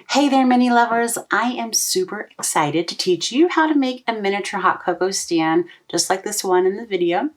Hey there, mini lovers. I am super excited to teach you how to make a miniature hot cocoa stand, just like this one in the video.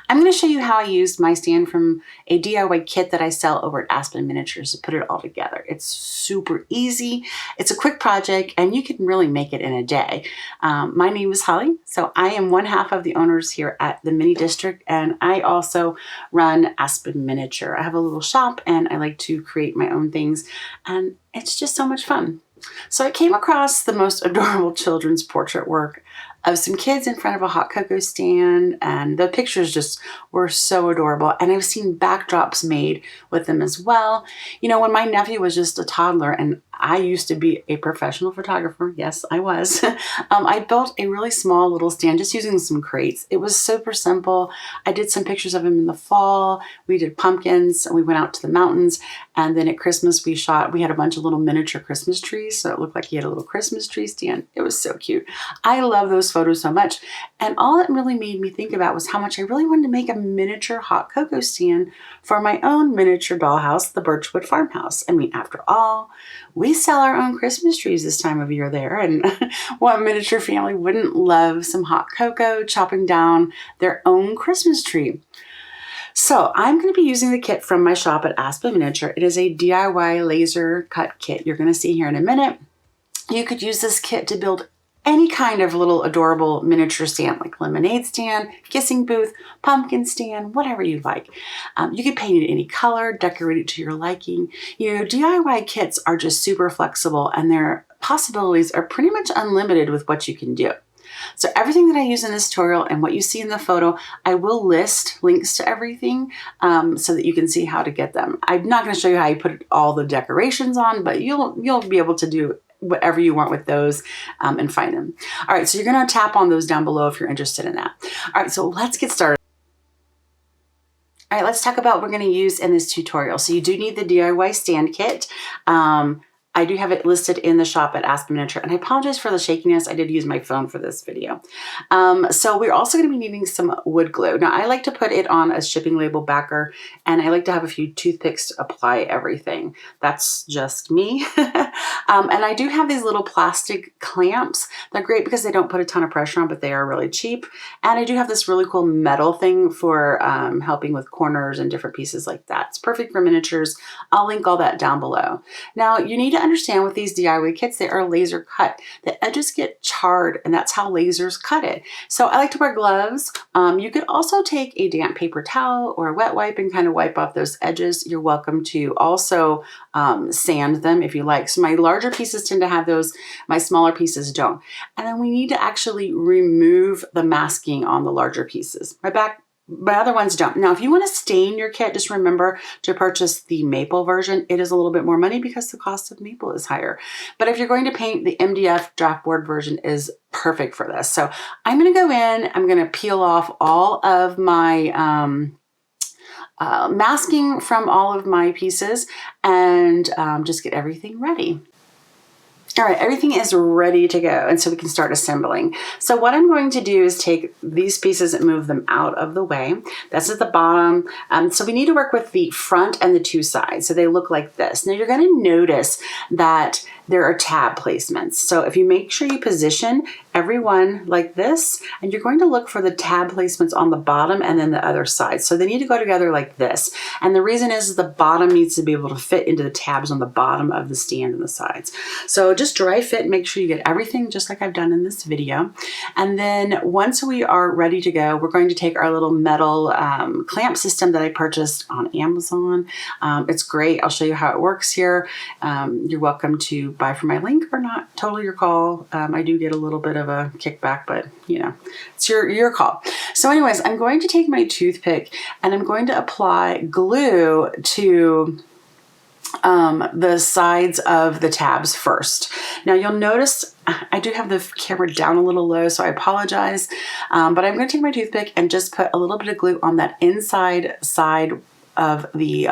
I'm going to show you how I used my stand from a DIY kit that I sell over at Aspen Miniatures to put it all together. It's super easy. It's a quick project and you can really make it in a day. My name is Holly, so I am one half of the owners here at the Mini District, and I also run Aspen Miniature. I have a little shop and I like to create my own things, and it's just so much fun. So I came across the most adorable children's portrait work of some kids in front of a hot cocoa stand, and the pictures just were so adorable. And I've seen backdrops made with them as well. You know, when my nephew was just a toddler and I used to be a professional photographer, yes, I was, I built a really small little stand just using some crates. It was super simple. I did some pictures of him in the fall. We did pumpkins and we went out to the mountains. And then at Christmas we had a bunch of little miniature Christmas trees. So it looked like he had a little Christmas tree stand. It was so cute. I love those photos so much. And all it really made me think about was how much I really wanted to make a miniature hot cocoa stand for my own miniature dollhouse, the Birchwood farmhouse. I mean, after all, we sell our own Christmas trees this time of year there, and what miniature family wouldn't love some hot cocoa chopping down their own Christmas tree? So I'm going to be using the kit from my shop at Aspen Miniature. It is a DIY laser cut kit you're going to see here in a minute. You could use this kit to build any kind of little adorable miniature stand, like lemonade stand, kissing booth, pumpkin stand, whatever you like. You could paint it any color, decorate it to your liking. You know, DIY kits are just super flexible and their possibilities are pretty much unlimited with what you can do. So everything that I use in this tutorial and what you see in the photo, I will list links to everything so that you can see how to get them. I'm not going to show you how you put all the decorations on, but you'll be able to do whatever you want with those and find them. All right, so you're going to tap on those down below if you're interested in that. All right, so let's get started. All right, let's talk about what we're going to use in this tutorial. So you do need the DIY stand kit. I do have it listed in the shop at Aspen Miniature, and I apologize for the shakiness. I did use my phone for this video. So we're also going to be needing some wood glue. Now, I like to put it on a shipping label backer, and I like to have a few toothpicks to apply everything. That's just me. And I do have these little plastic clamps. They're great because they don't put a ton of pressure on, but they are really cheap. And I do have this really cool metal thing for helping with corners and different pieces like that. It's perfect for miniatures. I'll link all that down below. Now, you need to understand with these DIY kits, they are laser cut. The edges get charred, and that's how lasers cut it. So I like to wear gloves. You could also take a damp paper towel or a wet wipe and kind of wipe off those edges. You're welcome to also sand them if you like. So my larger pieces tend to have those, my smaller pieces don't. And then we need to actually remove the masking on the larger pieces. My other ones don't. Now, if you want to stain your kit, just remember to purchase the maple version. It is a little bit more money because the cost of maple is higher. But if you're going to paint, the MDF draft board version is perfect for this. So I'm going to go in, I'm going to peel off all of my masking from all of my pieces and just get everything ready. All right, everything is ready to go, and so we can start assembling. So what I'm going to do is take these pieces and move them out of the way. That's at the bottom. So we need to work with the front and the two sides. So they look like this. Now you're going to notice that there are tab placements. So if you make sure you position every one like this, and you're going to look for the tab placements on the bottom and then the other side. So they need to go together like this. And the reason is the bottom needs to be able to fit into the tabs on the bottom of the stand and the sides. So just dry fit, make sure you get everything just like I've done in this video. And then once we are ready to go, we're going to take our little metal clamp system that I purchased on Amazon. It's great. I'll show you how it works here. You're welcome to buy from my link or not, totally your call. I do get a little bit of a kickback, but you know, it's your call. So anyways, I'm going to take my toothpick and I'm going to apply glue to the sides of the tabs first. Now you'll notice I do have the camera down a little low, so I apologize, but I'm going to take my toothpick and just put a little bit of glue on that inside side of the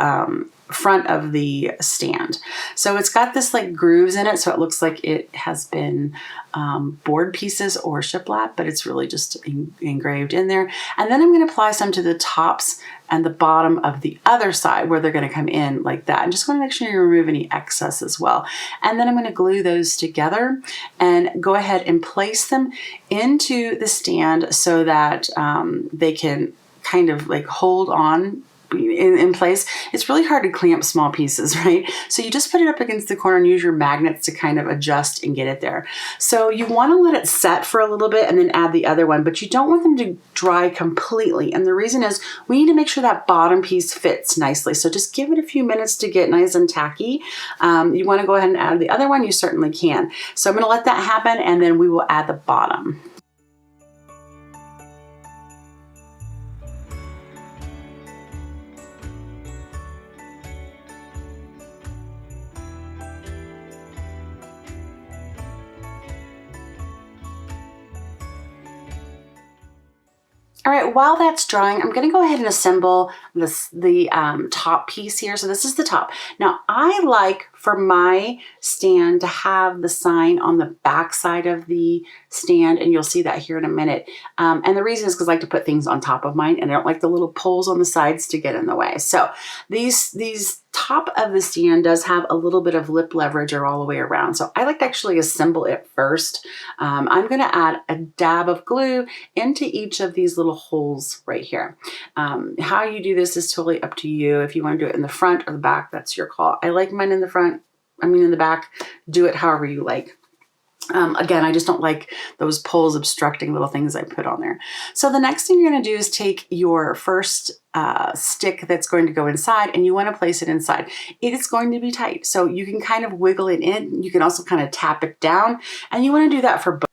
front of the stand. So it's got this like grooves in it, so it looks like it has been board pieces or shiplap, but it's really just engraved in there. And then I'm going to apply some to the tops and the bottom of the other side where they're going to come in like that. And just want to make sure you remove any excess as well. And then I'm going to glue those together and go ahead and place them into the stand so that they can kind of like hold on in place. It's really hard to clamp small pieces, right? So you just put it up against the corner and use your magnets to kind of adjust and get it there. So you want to let it set for a little bit and then add the other one, but you don't want them to dry completely. And the reason is we need to make sure that bottom piece fits nicely. So just give it a few minutes to get nice and tacky. You want to go ahead and add the other one, you certainly can. So I'm going to let that happen and then we will add the bottom. All right, while that's drying, I'm going to go ahead and assemble the top piece here. So this is the top. Now, I like for my stand to have the sign on the back side of the stand, and you'll see that here in a minute. And the reason is because I like to put things on top of mine, and I don't like the little poles on the sides to get in the way. So these top of the stand does have a little bit of lip leverage or all the way around. So I like to actually assemble it first. I'm going to add a dab of glue into each of these little holes right here. How you do this is totally up to you. If you want to do it in the front or the back, that's your call. I like mine in the front. In the back. Do it however you like. Again, I just don't like those poles obstructing little things I put on there. So the next thing you're going to do is take your first stick that's going to go inside and you want to place it inside. It is going to be tight, so you can kind of wiggle it in. You can also kind of tap it down, and you want to do that for both.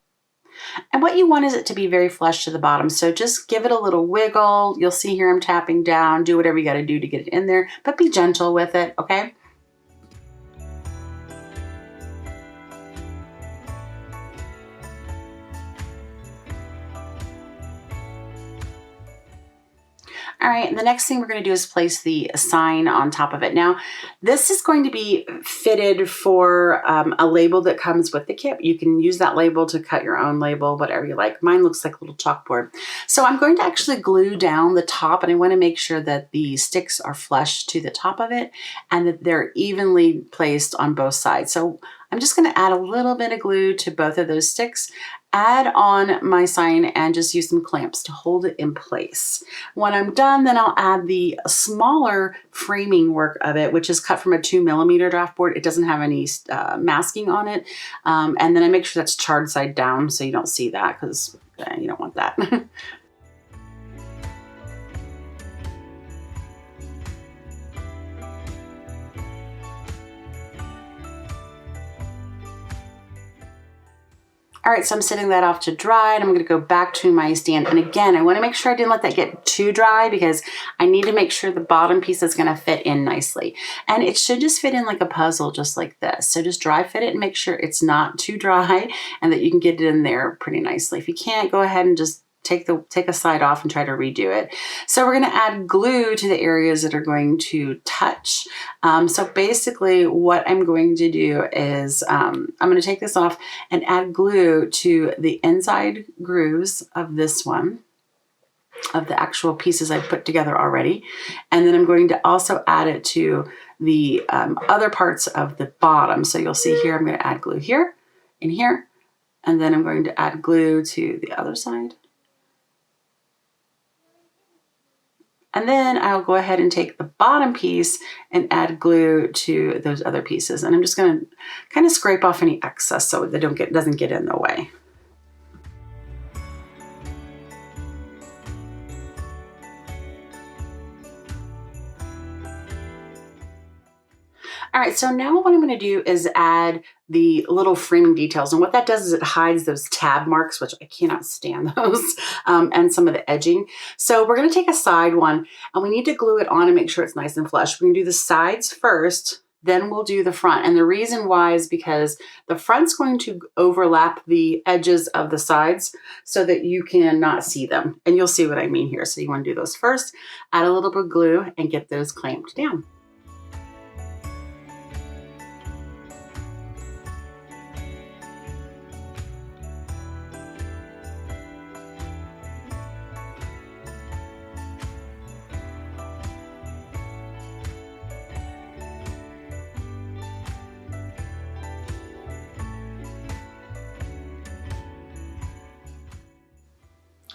And what you want is it to be very flush to the bottom. So just give it a little wiggle. You'll see here I'm tapping down. Do whatever you got to do to get it in there, but be gentle with it, okay? All right, and the next thing we're going to do is place the sign on top of it. Now, this is going to be fitted for a label that comes with the kit. You can use that label to cut your own label, whatever you like. Mine looks like a little chalkboard. So I'm going to actually glue down the top, and I want to make sure that the sticks are flush to the top of it and that they're evenly placed on both sides. So I'm just going to add a little bit of glue to both of those sticks, add on my sign, and just use some clamps to hold it in place. When I'm done, then I'll add the smaller framing work of it, which is cut from a 2mm draft board. It doesn't have any masking on it. And then I make sure that's charred side down so you don't see that, because you don't want that. All right, so I'm setting that off to dry, and I'm going to go back to my stand. And again, I want to make sure I didn't let that get too dry because I need to make sure the bottom piece is going to fit in nicely. And it should just fit in like a puzzle, just like this. So just dry fit it and make sure it's not too dry and that you can get it in there pretty nicely. If you can't, go ahead and just take a side off and try to redo it. So we're going to add glue to the areas that are going to touch. So basically what I'm going to do is I'm going to take this off and add glue to the inside grooves of this one, of the actual pieces I put together already. And then I'm going to also add it to the other parts of the bottom. So you'll see here, I'm going to add glue here and here, and then I'm going to add glue to the other side. And then I'll go ahead and take the bottom piece and add glue to those other pieces. And I'm just going to kind of scrape off any excess so that doesn't get in the way. All right, so now what I'm going to do is add the little framing details. And what that does is it hides those tab marks, which I cannot stand those, and some of the edging. So we're going to take a side one, and we need to glue it on and make sure it's nice and flush. We're going to do the sides first, then we'll do the front. And the reason why is because the front's going to overlap the edges of the sides so that you cannot see them. And you'll see what I mean here. So you want to do those first, add a little bit of glue, and get those clamped down.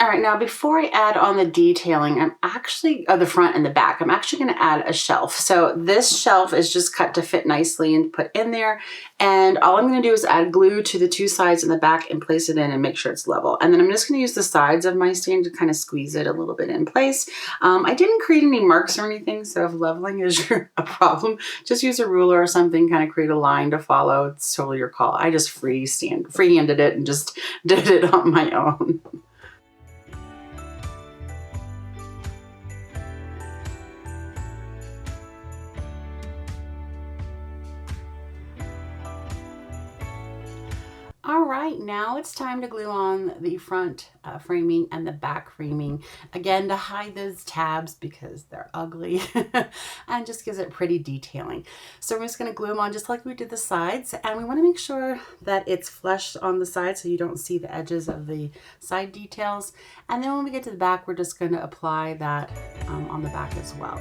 All right, now before I add on the detailing, I'm actually, the front and the back, I'm actually going to add a shelf. So this shelf is just cut to fit nicely and put in there. And all I'm going to do is add glue to the two sides and the back and place it in and make sure it's level. And then I'm just going to use the sides of my stand to kind of squeeze it a little bit in place. I didn't create any marks or anything, so if leveling is a problem, just use a ruler or something, kind of create a line to follow. It's totally your call. I just freehanded it and just did it on my own. All right, now it's time to glue on the front framing and the back framing. Again, to hide those tabs because they're ugly and just gives it pretty detailing. So we're just gonna glue them on just like we did the sides, and we wanna make sure that it's flush on the side so you don't see the edges of the side details. And then when we get to the back, we're just gonna apply that on the back as well.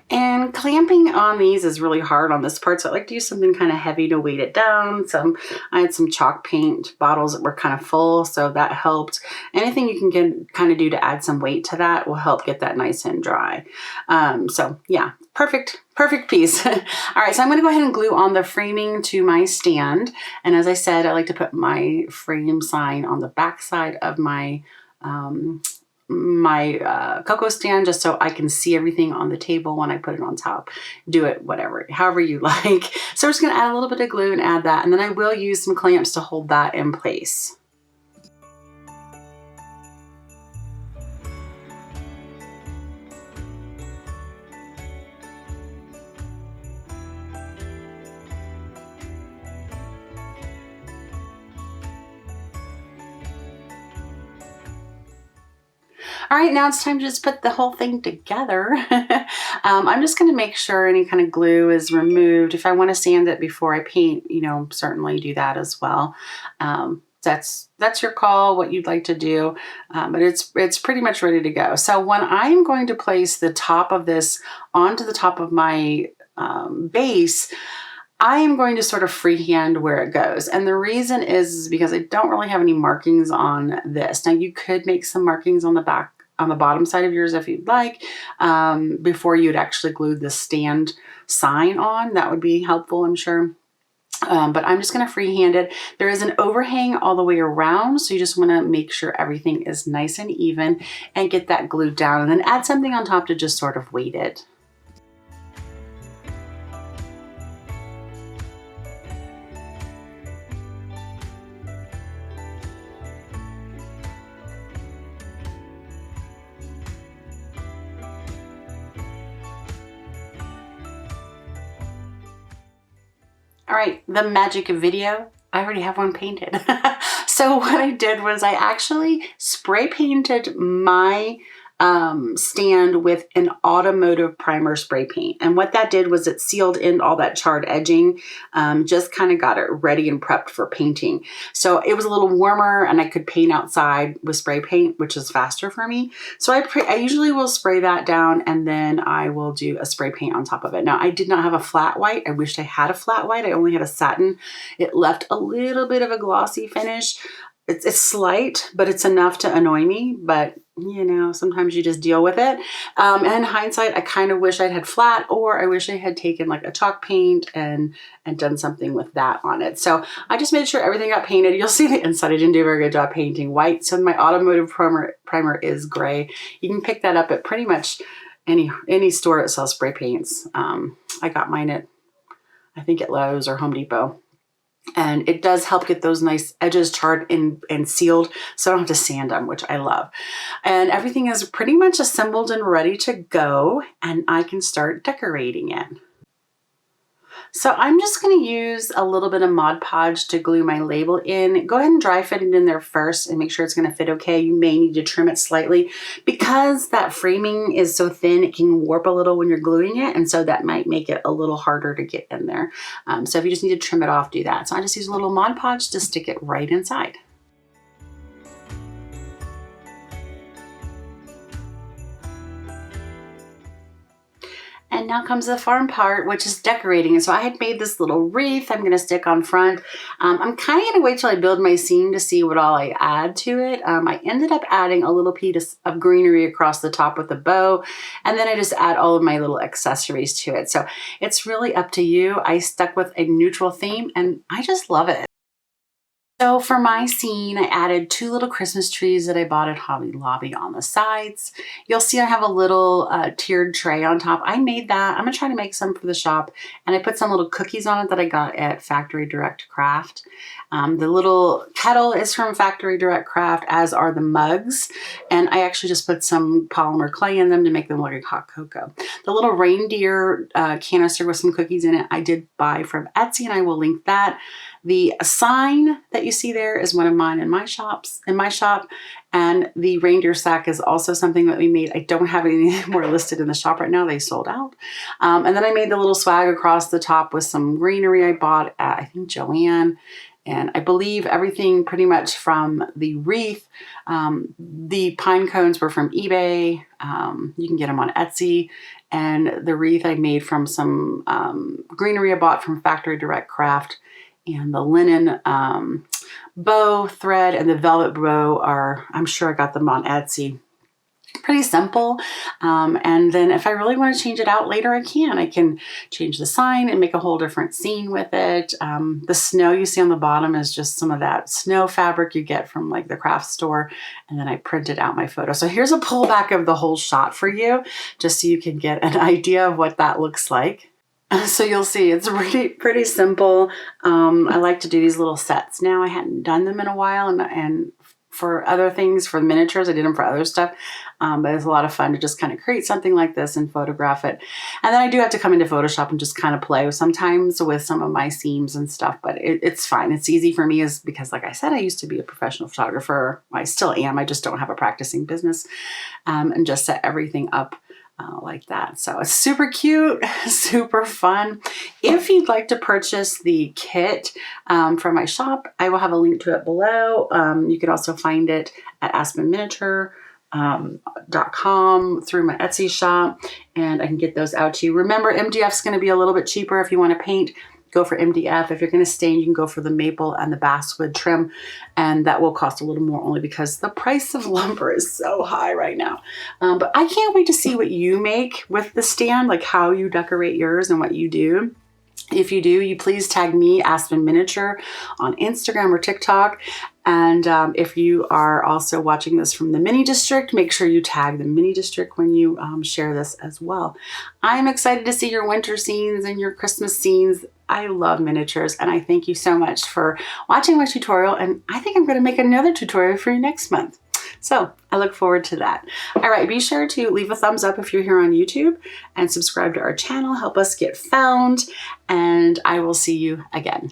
And clamping on these is really hard on this part, so I like to use something kind of heavy to weight it down. I had some chalk paint bottles that were kind of full, so that helped. Anything you can kind of do to add some weight to that will help get that nice and dry. So yeah, perfect piece. All right, so I'm gonna go ahead and glue on the framing to my stand. And as I said, I like to put my frame sign on the back side of my cocoa stand, just so I can see everything on the table when I put it on top. Do it however you like. So we're just gonna add a little bit of glue and add that, and then I will use some clamps to hold that in place. All right, now it's time to just put the whole thing together. I'm just gonna make sure any kind of glue is removed. If I wanna sand it before I paint, certainly do that as well. That's your call, what you'd like to do, but it's pretty much ready to go. So when I'm going to place the top of this onto the top of my base, I am going to sort of freehand where it goes. And the reason is because I don't really have any markings on this. Now you could make some markings on the back, on the bottom side of yours if you'd like, before you'd actually glue the stand sign on. That would be helpful, I'm sure. But I'm just gonna freehand it. There is an overhang all the way around, so you just wanna make sure everything is nice and even and get that glued down, and then add something on top to just sort of weight it. All right, the magic of video, I already have one painted. So what I did was I actually spray painted my stand with an automotive primer spray paint. And what that did was it sealed in all that charred edging, just kind of got it ready and prepped for painting. So it was a little warmer and I could paint outside with spray paint, which is faster for me. So I usually will spray that down and then I will do a spray paint on top of it. Now I did not have a flat white. I wished I had a flat white. I only had a satin. It left a little bit of a glossy finish. It's slight, but it's enough to annoy me. But sometimes you just deal with it. And in hindsight, I kind of wish I'd had flat, or I wish I had taken like a chalk paint and done something with that on it. So I just made sure everything got painted. You'll see the inside. I didn't do a very good job painting white. So my automotive primer is gray. You can pick that up at pretty much any store that sells spray paints. I got mine at, I think, at Lowe's or Home Depot. And it does help get those nice edges charred and sealed, so I don't have to sand them, which I love. And everything is pretty much assembled and ready to go, and I can start decorating it. So I'm just going to use a little bit of Mod Podge to glue my label in. Go ahead and dry fit it in there first and make sure it's going to fit okay. You may need to trim it slightly because that framing is so thin, it can warp a little when you're gluing it, and so that might make it a little harder to get in there. So if you just need to trim it off, do that. So I just use a little Mod Podge to stick it right inside. And now comes the fun part, which is decorating. And so I had made this little wreath I'm going to stick on front. I'm kind of going to wait till I build my scene to see what all I add to it. I ended up adding a little piece of greenery across the top with a bow. And then I just add all of my little accessories to it. So it's really up to you. I stuck with a neutral theme and I just love it. So for my scene, I added 2 little Christmas trees that I bought at Hobby Lobby on the sides. You'll see I have a little tiered tray on top. I made that. I'm going to try to make some for the shop. And I put some little cookies on it that I got at Factory Direct Craft. The little kettle is from Factory Direct Craft, as are the mugs. And I actually just put some polymer clay in them to make them look like hot cocoa. The little reindeer canister with some cookies in it, I did buy from Etsy, and I will link that. The sign that you see there is one of mine in my shop, and the reindeer sack is also something that we made. I don't have any more listed in the shop right now. They sold out. And then I made the little swag across the top with some greenery I bought at, I think, Joann. And I believe everything pretty much from the wreath. The pine cones were from eBay. You can get them on Etsy. And the wreath I made from some greenery I bought from Factory Direct Craft. And the linen bow thread and the velvet bow are, I'm sure I got them on Etsy. Pretty simple. And then if I really want to change it out later, I can change the sign and make a whole different scene with it. The snow you see on the bottom is just some of that snow fabric you get from like the craft store. And then I printed out my photo. So here's a pullback of the whole shot for you, just so you can get an idea of what that looks like. So you'll see it's pretty simple. I like to do these little sets now. I hadn't done them in a while, and for other things, for miniatures, I did them for other stuff. But it's a lot of fun to just kind of create something like this and photograph it. And then I do have to come into Photoshop and just kind of play sometimes with some of my seams and stuff, but it's fine. It's easy for me because, like I said, I used to be a professional photographer. I still am. I just don't have a practicing business, and just set everything up like that. So it's super cute, super fun. If you'd like to purchase the kit from my shop, I will have a link to it below. You can also find it at Aspen Miniature. .com through my Etsy shop, and I can get those out to you. Remember, MDF is going to be a little bit cheaper. If you want to paint, go for MDF. If you're going to stain, you can go for the maple and the basswood trim, and that will cost a little more only because the price of lumber is so high right now. But I can't wait to see what you make with the stand, like how you decorate yours and what you do. If you do, you please tag me, Aspen Miniature, on Instagram or TikTok. And if you are also watching this from the Mini District, make sure you tag the Mini District when you share this as well. I'm excited to see your winter scenes and your Christmas scenes. I love miniatures, and I thank you so much for watching my tutorial. And I think I'm going to make another tutorial for you next month. So I look forward to that. All right, be sure to leave a thumbs up if you're here on YouTube and subscribe to our channel. Help us get found, and I will see you again.